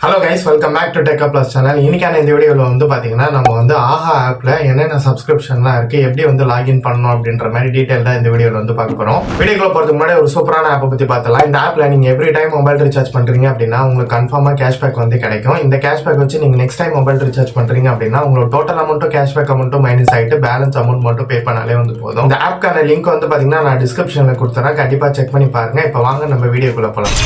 Hello guys, welcome back to tech plus channel. இன்னைக்கான இந்த வீடியோவில் வந்து பார்த்தீங்கன்னா நம்ம வந்து ஆஹா ஆப்பில் என்னென்ன சப்ஸ்கிரிப்ஷன்லாம் இருக்குது, எப்படி வந்து லாகின் பண்ணணும் அப்படின்ற மாதிரி டீட்டெயில்டாக இந்த வீடியோவில் வந்து பார்க்க போகிறோம். வீடியோக்குள்ள போகிறதுக்கு முன்னாடி ஒரு சூப்பரான ஆப்பை பற்றி பார்த்தலாம். இந்த ஆப்பில் நீங்கள் எவ்ரி டைம் மொபைல் ரீசார்ஜ் பண்ணுறீங்க அப்படின்னா உங்களுக்கு கன்ஃபார்மாக கேஷ்பேக் வந்து கிடைக்கும். இந்த கேஷ்பேக் வச்சு நீங்கள் நெக்ஸ்ட் டைம் மொபைல் ரீசார்ஜ் பண்ணுறீங்க அப்படின்னா உங்களோட டோட்டல் அமௌண்ட்டும் கேஷ்பேக் அமௌண்ட்டும் மைனஸ் ஆகிட்டு பேலன்ஸ் அமௌண்ட் மட்டும் பே பண்ணாலே வந்து போதும். இந்த ஆப்க்கான லிங்க் வந்து பார்த்தீங்கன்னா நான் டிஸ்கிரிப்ஷனில் கொடுத்துறேன், கண்டிப்பாக செக் பண்ணி பாருங்க. இப்போ வாங்க நம்ம வீடியோக்குள்ள போகலாம்.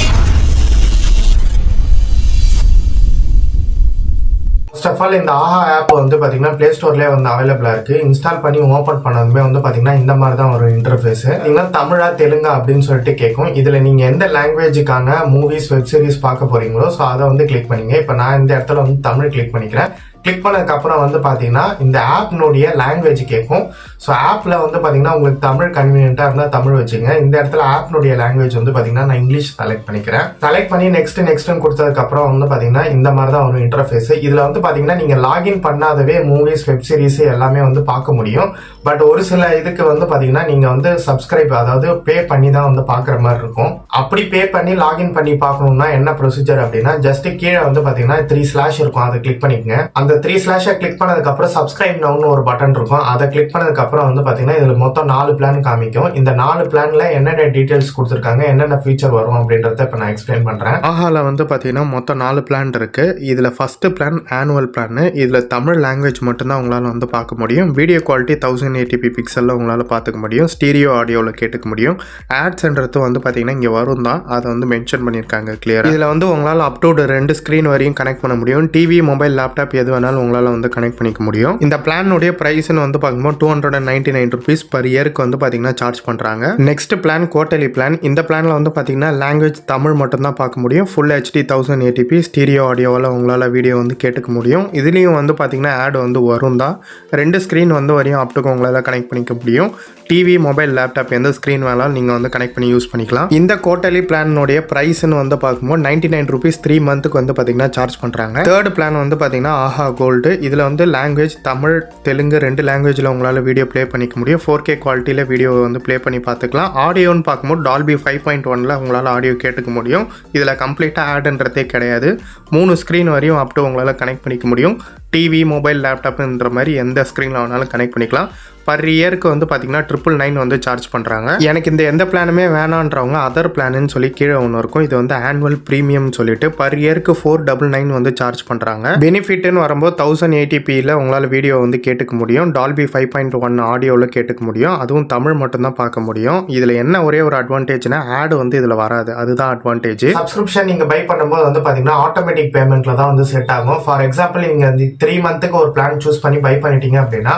ஃபர்ஸ்ட் ஆஃப் ஆல் இந்த ஆஹா ஆப் வந்து பார்த்தீங்கன்னா பிளே ஸ்டோர்லேயே வந்து அவைலபிளாக இருக்குது. இன்ஸ்டால் பண்ணி ஓப்பன் பண்ணதுமே வந்து பார்த்தீங்கன்னா இந்த மாதிரி தான் ஒரு இன்டர்ஃபேஸ். பார்த்தீங்கன்னா தமிழா தெலுங்கா அப்படின்னு சொல்லிட்டு கேட்கும். இதில் நீங்கள் எந்த லாங்குவேஜுக்கான மூவிஸ் வெப் சீரிஸ் பார்க்க போறீங்களோ ஸோ அதை வந்து கிளிக் பண்ணிங்க. இப்போ நான் இந்த இடத்துல வந்து தமிழ் கிளிக் பண்ணிக்கிறேன். கிளிக் பண்ணதுக்கப்புறம் வந்து பார்த்தீங்கன்னா இந்த ஆப்னுடைய லாங்குவேஜ் கேட்கும். ஸோ ஆப்பில் வந்து பார்த்தீங்கன்னா உங்களுக்கு தமிழ் கன்வீனியன்ட்டாக இருந்தால் தமிழ் வச்சுங்க. இந்த இடத்துல ஆப்னுடைய லாங்குவேஜ் வந்து பார்த்தீங்கன்னா நான் இங்கிலீஷ் செலக்ட் பண்ணிக்கிறேன். செலக்ட் பண்ணி நெக்ஸ்ட்னு கொடுத்ததுக்கப்புறம் வந்து பார்த்தீங்கன்னா இந்த மாதிரி தான் ஒரு இன்டர்ஃபேஸ். இதில் வந்து பார்த்தீங்கன்னா நீங்கள் லாகின் பண்ணாதவே மூவிஸ் வெப் சீரிஸ் எல்லாமே வந்து பார்க்க முடியும். பட் ஒரு சில இதுக்கு வந்து பார்த்தீங்கன்னா நீங்கள் வந்து சப்ஸ்கிரைப், அதாவது பே பண்ணி தான் வந்து பார்க்குற மாதிரி இருக்கும். அப்படி பே பண்ணி லாகின் பண்ணி பார்க்கணும்னா என்ன ப்ரொசீஜர் அப்படின்னா ஜஸ்ட் கீழே வந்து பார்த்தீங்கன்னா 3 ஸ்லாஷ் இருக்கும், அதை கிளிக் பண்ணிக்கங்க. அந்த 3 ஸ்லாஷை கிளிக் பண்ணதுக்கு அப்புறம் சப்ஸ்கிரைப் நவுன்னு ஒரு பட்டன் இருக்கும், அதை கிளிக் பண்ணதுக்கு அப்புறம் வந்து பாத்தீங்கன்னா இதுல மொத்தம் 4 பிளான் காமிக்கும். இந்த 4 பிளான்ல என்னென்ன டீடைல்ஸ் கொடுத்துருக்காங்க, என்னென்ன ஃபீச்சர் வரும் அப்படின்றத இப்ப நான் எக்ஸ்பிளைன் பண்றேன். ஆஹால வந்து பாத்தீங்கன்னா மொத்தம் 4 பிளான் இருக்கு. இதுல ஃபர்ஸ்ட் பிளான் ஆனுவல் பிளான். இதுல தமிழ் லாங்குவேஜ் மட்டும்தான் உங்களால வந்து பார்க்க முடியும். வீடியோ குவாலிட்டி 1080p பிக்சல்ல உங்களால பார்த்துக்க முடியும். ஸ்டீரியோ ஆடியோல கேட்டுக்க முடியும். ஆட்ஸ்ன்றது வந்து பாத்தீங்கன்னா இங்க வரும் தான், அதை வந்து மென்ஷன் பண்ணிருக்காங்க கிளியர். இதுல வந்து உங்களால அப் டு 2 ஸ்கிரீன் வரையும் கனெக்ட் பண்ண முடியும். டிவி, மொபைல், லேப்டாப் எது வேணாலும் உங்களால வந்து கனெக்ட் பண்ணிக்க முடியும். இந்த பிளானுடைய பிரைஸ்னு வந்து பார்க்கும்போது 299 rupees per இயருக்கு வந்து பாத்தீங்கன்னா சார்ஜ் பண்றாங்க. Next plan quarterly plan. இந்த பிளான்ல வந்து பாத்தீங்கன்னா லாங்குவேஜ் தமிழ் மட்டும் தான் பார்க்க முடியும். ஃபுல் HD 1080p ஸ்டீரியோ ஆடியோவில் உங்களால வீடியோ வந்து கேட்டுக்க முடியும். இதுலயும் வந்து பாத்தீங்கன்னா ஆட் வந்து வரும் தான். 2 ஸ்கிரீன் வந்து வரையும் அப்டுக்கு உங்களால கனெக்ட் பண்ணிக்க முடியும். டிவி, மொபைல், லேப்டாப் எந்த ஸ்கிரீன் வேணாலும் நீங்கள் வந்து கனெக்ட் பண்ணி யூஸ் பண்ணிக்கலாம். இந்த குவார்டர்லி பிளானுடைய பிரைஸ்னு வந்து பார்க்கும்போது 99 rupees 3 மந்த்துக்கு வந்து பார்த்தீங்கன்னா சார்ஜ் பண்ணுறாங்க. தேர்ட் பிளான் வந்து பார்த்தீங்கன்னா ஆஹா கோல்டு. இதில் வந்து லாங்குவேஜ் தமிழ், தெலுங்கு 2 லாங்குவேஜில் உங்களால் வீடியோ ப்ளே பண்ணிக்க முடியும். 4K குவாலிட்டியில் வீடியோ வந்து ப்ளே பண்ணி பார்த்துக்கலாம். ஆடியோன்னு பார்க்கும்போது டால்பி 5.1ல் உங்களால் ஆடியோ கேட்டுக்க முடியும். இதில் கம்ப்ளீட்டாக ஆடுன்றதே கிடையாது. 3 ஸ்க்ரீன் வரையும் அப் டு உங்களால் கனெக்ட் பண்ணிக்க முடியும். டிவி, மொபைல், லேப்டாப்ன்ற மாதிரி எந்த ஸ்க்ரீனில் வேணாலும் கனெக்ட் பண்ணிக்கலாம். பர் இயருக்கு வந்து பார்த்தீங்கன்னா 999 வந்து சார்ஜ் பண்ணுறாங்க. எனக்கு இந்த எந்த பிளானுமே வேணான்றவங்க அதர் பிளான்னு சொல்லி கீழே ஒன்று இருக்கும். இது வந்து ஆனுவல் ப்ரீமியம் சொல்லிட்டு பர் இயருக்கு 499 வந்து சார்ஜ் பண்ணுறாங்க. பெனிஃபிட்னு வரும்போது 1080pயில் உங்களால் வீடியோ வந்து கேட்டுக்க முடியும். டால்பி 5.1 ஆடியோவில் கேட்டுக்க முடியும். அதுவும் தமிழ் மட்டும்தான் பார்க்க முடியும். இதில் என்ன ஒரே ஒரு அட்வான்டேஜ்னா ஆடு வந்து இதில் வராது, அதுதான் அட்வான்டேஜ். சப்ஸ்கிரிப்ஷன் நீங்கள் பை பண்ணும்போது வந்து பார்த்தீங்கன்னா ஆட்டோமேட்டிக் பேமெண்ட்டில் தான் வந்து செட் ஆகும். ஃபார் எக்ஸாம்பிள் நீங்கள் அந்த 3 மந்த்துக்கு ஒரு பிளான் சூஸ் பண்ணி பை பண்ணிட்டீங்க அப்படின்னா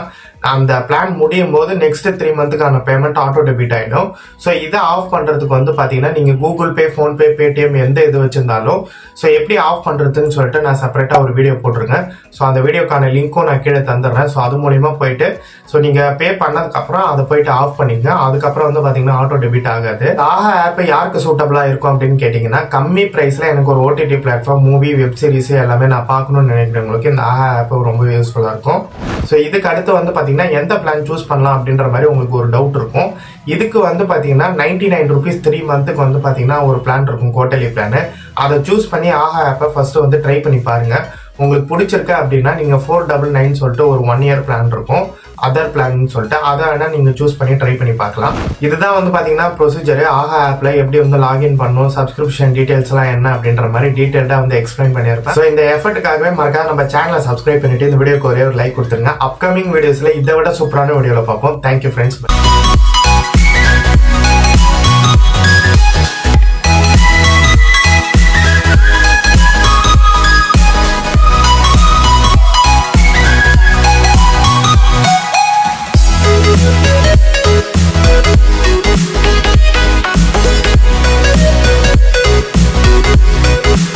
அந்த பிளான் முடியும் போது நெக்ஸ்ட் 3 மந்த்துக்கான பேமெண்ட் ஆட்டோ டெபிட் ஆகிடும். ஸோ இதை ஆஃப் பண்ணுறதுக்கு வந்து பார்த்தீங்கன்னா நீங்கள் கூகுள் பே, ஃபோன்பே, பேடிஎம் எந்த இது வச்சிருந்தாலும் ஸோ எப்படி ஆஃப் பண்ணுறதுன்னு சொல்லிட்டு நான் செப்பரேட்டாக ஒரு வீடியோ போட்டிருக்கேன். ஸோ அந்த வீடியோக்கான லிங்க்கும் நான் கீழே தந்துடுறேன். ஸோ அது மூலிமா போயிட்டு ஸோ நீங்கள் பே பண்ணதுக்கப்புறம் அதை போயிட்டு ஆஃப் பண்ணிங்க. அதுக்கப்புறம் வந்து பார்த்தீங்கன்னா ஆட்டோ டெபிட் ஆகாது. ஆஹா ஆப் யாருக்கு சூட்டபிளாக இருக்கும் அப்படின்னு கேட்டிங்கன்னா கம்மி ப்ரைஸில் எனக்கு ஒரு OTT platform, movie, web series எல்லாமே நான் பார்க்கணும்னு நினைக்கிறவங்களுக்கு இந்த ஆஹா ஆப் ரொம்ப யூஸ்ஃபுல்லாக இருக்கும். ஸோ இதுக்கு அடுத்து வந்து பார்த்தீங்கன்னா எந்த பிளான் சூஸ் பண்ணலாம் அப்படின்ற மாதிரி உங்களுக்கு ஒரு டவுட் இருக்கும். இதுக்கு வந்து பார்த்தீங்கன்னா 99 rupees 3 மந்த்துக்கு வந்து பார்த்தீங்கன்னா ஒரு பிளான் இருக்கும், குவார்டர்லி பிளான். அதை சூஸ் பண்ணி ஆஹா ஆப்பை ஃபர்ஸ்ட் வந்து ட்ரை பண்ணி பாருங்க. உங்களுக்கு பிடிச்சிருக்கு அப்படின்னா நீங்கள் 499 சொல்லிட்டு ஒரு 1 year பிளான் இருக்கும், அதர் பிளான் சொல்லிட்டு அதை வேணா நீங்க சூஸ் பண்ணி ட்ரை பண்ணி பார்க்கலாம். இதுதான் வந்து பாத்தீங்கன்னா ப்ரொசீஜர். ஆஹா ஆப்ல எப்படி வந்து லாகின் பண்ணணும், சப்ஸ்கிரிப்ஷன் டீடைல்ஸ் எல்லாம் என்ன அப்படின்ற மாதிரி டீடைல்டா வந்து எக்ஸ்பிளைன் பண்ணியிருப்பேன். ஸோ இந்த எஃபர்ட்டுக்காகவே மறக்காம நம்ம சேனலை சப்ஸ்கிரைப் பண்ணிட்டு இந்த வீடியோக்கு ஒரே ஒரு லைக் கொடுத்துருங்க. அப்கமிங் வீடியோஸ்ல இதை விட சூப்பரான வீடியோல பார்ப்போம். Thank you friends.